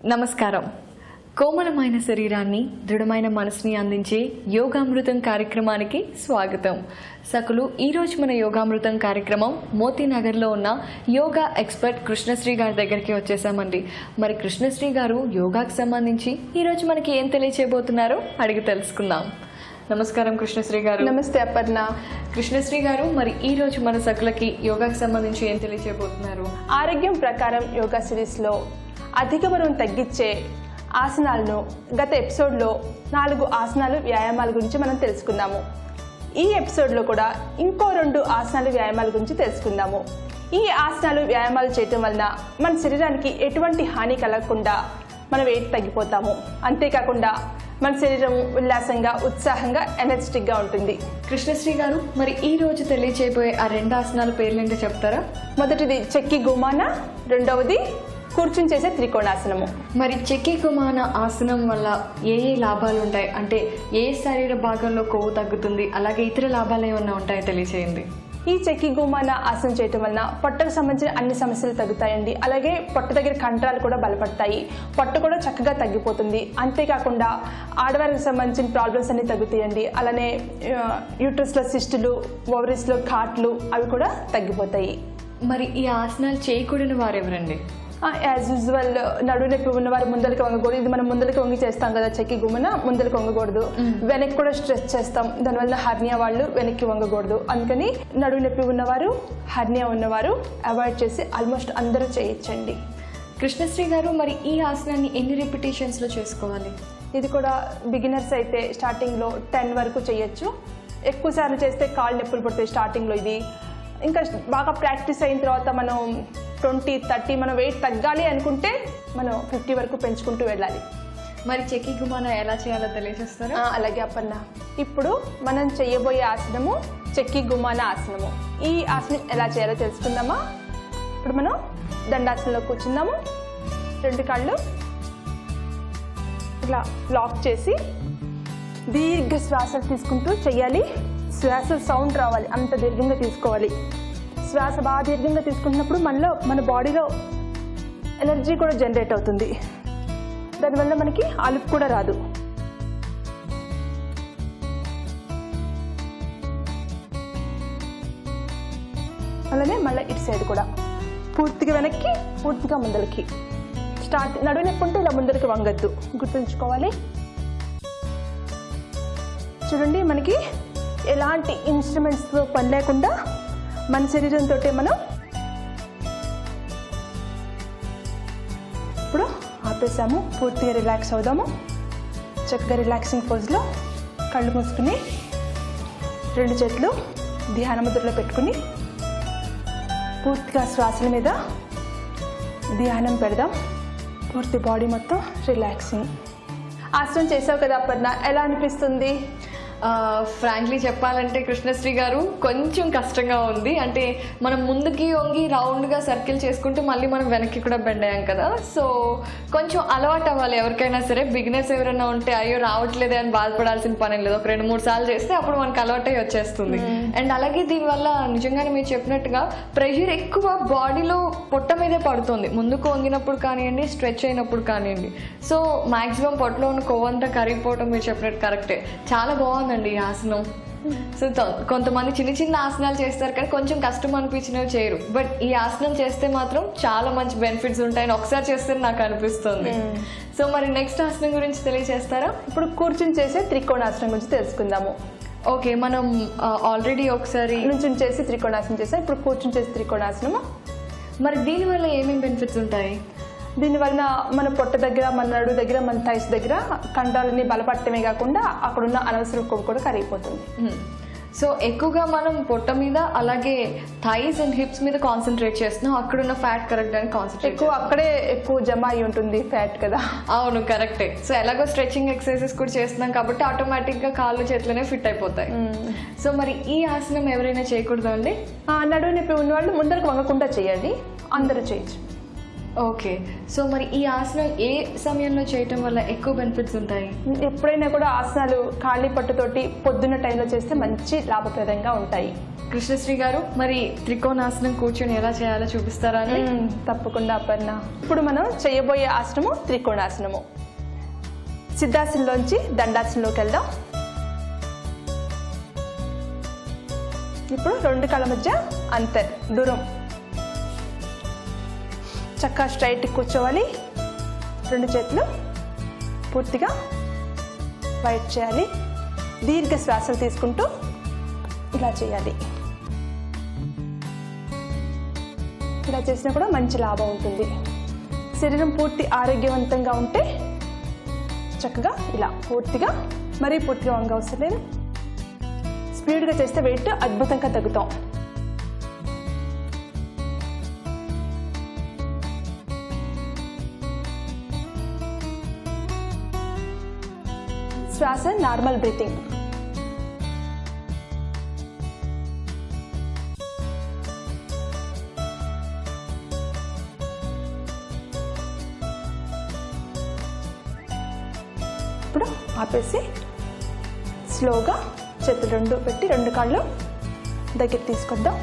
నమస్కారం. కోమలమైన శరీరాన్ని దృఢమైన మనసుని అందించే యోగామృతం కార్యక్రమానికి స్వాగతం. సకులు ఈరోజు మన యోగామృతం కార్యక్రమం మోతీనగర్లో ఉన్న యోగా ఎక్స్పర్ట్ కృష్ణశ్రీ గారి దగ్గరికి వచ్చేసామండి. మరి కృష్ణశ్రీ గారు యోగాకు సంబంధించి ఈరోజు మనకి ఏం తెలియచేయబోతున్నారో అడిగి తెలుసుకుందాం. నమస్కారం కృష్ణశ్రీ గారు. నమస్తే అపర్ణ. కృష్ణశ్రీ గారు, మరి ఈ రోజు మన సకులకి యోగాకు సంబంధించి ఏం తెలియచేయబోతున్నారు? ఆరోగ్యం ప్రకారం యోగా సిరీస్లో అధిక బరువును తగ్గించే ఆసనాలను గత ఎపిసోడ్లో 4 ఆసనాలు వ్యాయామాల గురించి మనం తెలుసుకున్నాము. ఈ ఎపిసోడ్లో కూడా ఇంకో 2 ఆసనాలు వ్యాయామాల గురించి తెలుసుకుందాము. ఈ ఆసనాలు వ్యాయామాలు చేయటం వలన మన శరీరానికి ఎటువంటి హాని కలగకుండా మన వెయిట్ తగ్గిపోతాము. అంతేకాకుండా మన శరీరం ఉల్లాసంగా, ఉత్సాహంగా, ఎనర్జెటిక్గా ఉంటుంది. కృష్ణశ్రీ గారు, మరి ఈ రోజు తెలియచేయబోయే ఆ 2 ఆసనాల పేర్లు ఏంటో చెప్తారా? మొదటిది చెక్కి గుమాన, రెండవది కూర్చుని చేసే త్రికోణాసనము. మరి చెక్కి గుమాన ఆసనం వల్ల ఏ లాభాలు ఉంటాయి? అంటే ఏ శరీర భాగంలో కొవ్వు తగ్గుతుంది, అలాగే ఇతర లాభాలు ఏమన్నా ఉంటాయో తెలియచేయండి. ఈ చెక్కి గుమాన ఆసనం చేయటం వలన పొట్టకు సంబంధించిన అన్ని సమస్యలు తగ్గుతాయండి. అలాగే పొట్ట దగ్గర కండరాలు కూడా బలపడతాయి, పొట్ట కూడా చక్కగా తగ్గిపోతుంది. అంతేకాకుండా ఆడవారికి సంబంధించిన ప్రాబ్లమ్స్ అన్ని తగ్గుతాయండి. అలానే యూట్రస్లో సిస్టులు, ఓవరీస్లో ఘాట్లు అవి కూడా తగ్గిపోతాయి. మరి ఈ ఆసనాలు చేయకూడని వారు ఎవరండి? యాజ్ యూజువల్ నడువు నొప్పి ఉన్నవారు ముందరికి వంగకూడదు. ఇది మనం ముందరికి వంగి చేస్తాం కదా, చెక్కి గుమ్మన ముందరికి వంగకూడదు. వెనక్కి కూడా స్ట్రెచ్ చేస్తాం, దానివల్ల హర్నియా వాళ్ళు వెనక్కి వంగకూడదు. అందుకని నడువు నొప్పి ఉన్నవారు, హర్నియా ఉన్నవారు అవాయిడ్ చేసి ఆల్మోస్ట్ అందరూ చేయొచ్చండి. కృష్ణశ్రీ గారు, మరి ఈ ఆసనాన్ని ఎన్ని రిపిటేషన్స్లో చేసుకోవాలి? ఇది కూడా బిగినర్స్ అయితే స్టార్టింగ్లో 10 వరకు చేయొచ్చు. ఎక్కువ సార్లు చేస్తే కాళ్ళు నొప్పులు పడతాయి స్టార్టింగ్లో. ఇది ఇంకా బాగా ప్రాక్టీస్ అయిన తర్వాత మనం 20, 30 మనం వెయిట్ తగ్గాలి అనుకుంటే మనం 50 వరకు పెంచుకుంటూ వెళ్ళాలి. మరి చెక్కి గుమాన ఎలా చేయాలో తెలియజేస్తారా? అలాగే అప్పన్న. ఇప్పుడు మనం చేయబోయే ఆసనము చెక్కి గుమాన ఆసనము. ఈ ఆసనం ఎలా చేయాలో తెలుసుకుందామా? ఇప్పుడు మనం దండాసనంలో కూర్చుందాము. 2 కాళ్ళు ఇలా లాక్ చేసి దీర్ఘ శ్వాసలు తీసుకుంటూ చెయ్యాలి. శ్వాస సౌండ్ రావాలి, అంత దీర్ఘంగా తీసుకోవాలి. శ్వాస బాగా దీర్ఘంగా తీసుకుంటున్నప్పుడు మన బాడీలో ఎనర్జీ కూడా జనరేట్ అవుతుంది. దానివల్ల మనకి అలుపు కూడా రాదు. అలానే మళ్ళీ ఇటు సైడ్ కూడా పూర్తిగా వెనక్కి, పూర్తిగా ముందరికి. నడువు నొప్పి ఉంటే ఇలా ముందరికి వంగద్దు, గుర్తుంచుకోవాలి. చూడండి, మనకి ఎలాంటి ఇన్స్ట్రుమెంట్స్తో పని లేకుండా మన శరీరంతో మనం ఇప్పుడు ఆపేసాము. పూర్తిగా రిలాక్స్ అవుదాము. చక్కగా రిలాక్సింగ్ పోజ్లో కళ్ళు మూసుకుని 2 చేతులు ధ్యాన ముద్రలో పెట్టుకుని పూర్తిగా శ్వాసల మీద ధ్యానం పెడదాం. పూర్తి బాడీ మొత్తం రిలాక్సింగ్. ఆసనం చేసావు కదా అపర్ణ, ఎలా అనిపిస్తుంది? ఫ్రాంక్లీ చెప్పాలంటే కృష్ణశ్రీ గారు, కొంచెం కష్టంగా ఉంది. అంటే మనం ముందుకి వంగి రౌండ్గా సర్కిల్ చేసుకుంటూ మళ్ళీ మనం వెనక్కి కూడా బెండ్ అయ్యాం కదా, సో కొంచెం అలవాటు అవ్వాలి ఎవరికైనా సరే. బిగినర్స్ ఎవరైనా ఉంటే అయ్యో రావట్లేదే అని బాధపడాల్సిన పని లేదు. ఒక 2-3 సార్లు చేస్తే అప్పుడు మనకు అలవాటు అయ్యి వచ్చేస్తుంది. అండ్ అలాగే దీనివల్ల నిజంగానే మీరు చెప్పినట్టుగా ప్రెషర్ ఎక్కువ బాడీలో పొట్ట మీదే పడుతుంది, ముందుకు వంగినప్పుడు కానివ్వండి, స్ట్రెచ్ అయినప్పుడు కానివ్వండి. సో మాక్సిమం పొట్టలో ఉన్న కొవ్వంతా కరిగిపోవడం మీరు చెప్పినట్టు కరెక్టే. చాలా బాగుంది ఈ ఆసనం. సో కొంతమంది చిన్న చిన్న ఆసనాలు చేస్తారు కానీ కొంచెం కష్టం అనిపించినవి చేయరు. బట్ ఈ ఆసనం చేస్తే మాత్రం చాలా మంచి బెనిఫిట్స్ ఉంటాయని ఒకసారి చేస్తే నాకు అనిపిస్తుంది. సో మరి నెక్స్ట్ ఆసనం గురించి తెలియజేస్తారా? ఇప్పుడు కూర్చుని చేసే త్రికోణాసనం గురించి తెలుసుకుందాము. ఓకే, మనం ఆల్రెడీ ఒకసారి నుంచుని చేసి త్రికోణాసనం చేసాం. ఇప్పుడు కూర్చుని చేసి త్రికోణాసనము. మరి దీనివల్ల ఏమేమి బెనిఫిట్స్ ఉంటాయి? దీనివల్ల మన పొట్ట దగ్గర, మన నడు దగ్గర, మన థైస్ దగ్గర కండరాలని బలపడటమే కాకుండా అక్కడున్న అనవసర కొవ్వు కూడా కరిగిపోతుంది. సో ఎక్కువగా మనం పొట్ట మీద, అలాగే థైస్ అండ్ హిప్స్ మీద కాన్సన్ట్రేట్ చేస్తున్నాం. అక్కడున్న ఫ్యాట్ కరెక్ట్ అని కాన్సన్ట్రేట్ అక్కడే ఎక్కువ జమ అయి ఉంటుంది ఫ్యాట్ కదా. అవును, కరెక్టే. సో ఎలాగో స్ట్రెచింగ్ ఎక్సర్సైజెస్ కూడా చేస్తున్నాం కాబట్టి ఆటోమేటిక్గా కాళ్ళు చేతులనే ఫిట్ అయిపోతాయి. సో మరి ఈ ఆసనం ఎవరైనా చేయకూడదా అండి? నడువు నొప్పి ఉన్న వాళ్ళు ముందరకు వంగకుండా చేయండి, అందరూ చేయొచ్చు. ఓకే, సో మరి ఈ ఆసనం ఏ సమయంలో చేయటం వల్ల ఎక్కువ బెనిఫిట్స్ ఉంటాయి? ఎప్పుడైనా కూడా ఆసనాలు ఖాళీ పట్టుతోటి పొద్దున్న టైంలో చేస్తే మంచి లాభప్రదంగా ఉంటాయి. కృష్ణశ్రీ గారు, మరి త్రికోణాసనం కూర్చొని ఎలా చేయాలో చూపిస్తారా అండి? తప్పకుండా అపర్ణ. ఇప్పుడు మనం చేయబోయే ఆసనము త్రికోణాసనము. సిద్ధాసనంలోంచి దండాసనంలోకి వెళ్దాం. ఇప్పుడు రెండు కాళ్ళ మధ్య అంతర్ దూరం చక్కగా స్ట్రైట్ కూర్చోవాలి. రెండు చేతులు పూర్తిగా వైట్ చేయాలి. దీర్ఘ శ్వాసలు తీసుకుంటూ ఇలా చేయాలి. ఇలా చేసినా కూడా మంచి లాభం ఉంటుంది. శరీరం పూర్తి ఆరోగ్యవంతంగా ఉంటే చక్కగా ఇలా పూర్తిగా, మరీ పూర్తిగా వంగ అవసరం లేదు. స్పీడ్గా చేస్తే వెయిట్ అద్భుతంగా తగ్గుతాం. శ్వాస నార్మల్ బ్రీతింగ్. ఇప్పుడు ఆపేసి స్లోగా చేతులు రెండు పెట్టి రెండు కాళ్ళు దగ్గర తీసుకొద్దాం.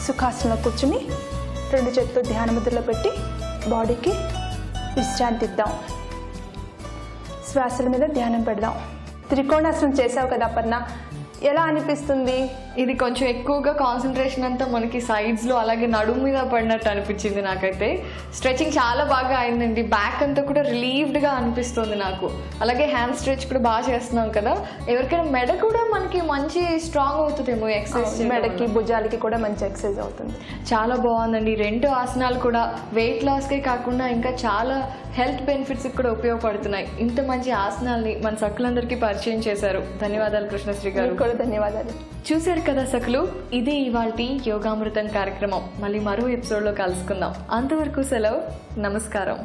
సుఖాసనంలో కూర్చుని రెండు చేతులు ధ్యాన ముద్రలో పెట్టి బాడీకి విశ్రాంతి ఇద్దాం. శ్వాసల మీద ధ్యానం పెడదాం. త్రికోణాసనం చేసావు కదా అపర్ణ, ఎలా అనిపిస్తుంది? ఇది కొంచెం ఎక్కువగా కాన్సన్ట్రేషన్ అంతా మనకి సైడ్స్లో అలాగే నడుము మీద పడినట్టు అనిపించింది నాకైతే. స్ట్రెచింగ్ చాలా బాగా అయిందండి. బ్యాక్ అంతా కూడా రిలీవ్డ్గా అనిపిస్తుంది నాకు. అలాగే హ్యాండ్ స్ట్రెచ్ కూడా బాగా చేస్తున్నాం కదా. ఎవరికైనా మెడ కూడా మనకి మంచి స్ట్రాంగ్ అవుతుందేమో ఎక్సర్సైజ్. మెడకి భుజాలకి కూడా మంచి ఎక్సర్సైజ్ అవుతుంది. చాలా బాగుందండి. రెండు ఆసనాలు కూడా వెయిట్ లాస్కే కాకుండా ఇంకా చాలా హెల్త్ బెనిఫిట్స్కి కూడా ఉపయోగపడుతున్నాయి. ఇంత మంచి ఆసనాల్ని మన సకులందరికీ పరిచయం చేశారు. ధన్యవాదాలు కృష్ణశ్రీ గారు. ధన్యవాదాలు. చూశారు కదా సకులు, ఇదే ఇవాల్టి యోగామృతం కార్యక్రమం. మళ్ళీ మరో ఎపిసోడ్లో కలుసుకుందాం. అంతవరకు సెలవు. నమస్కారం.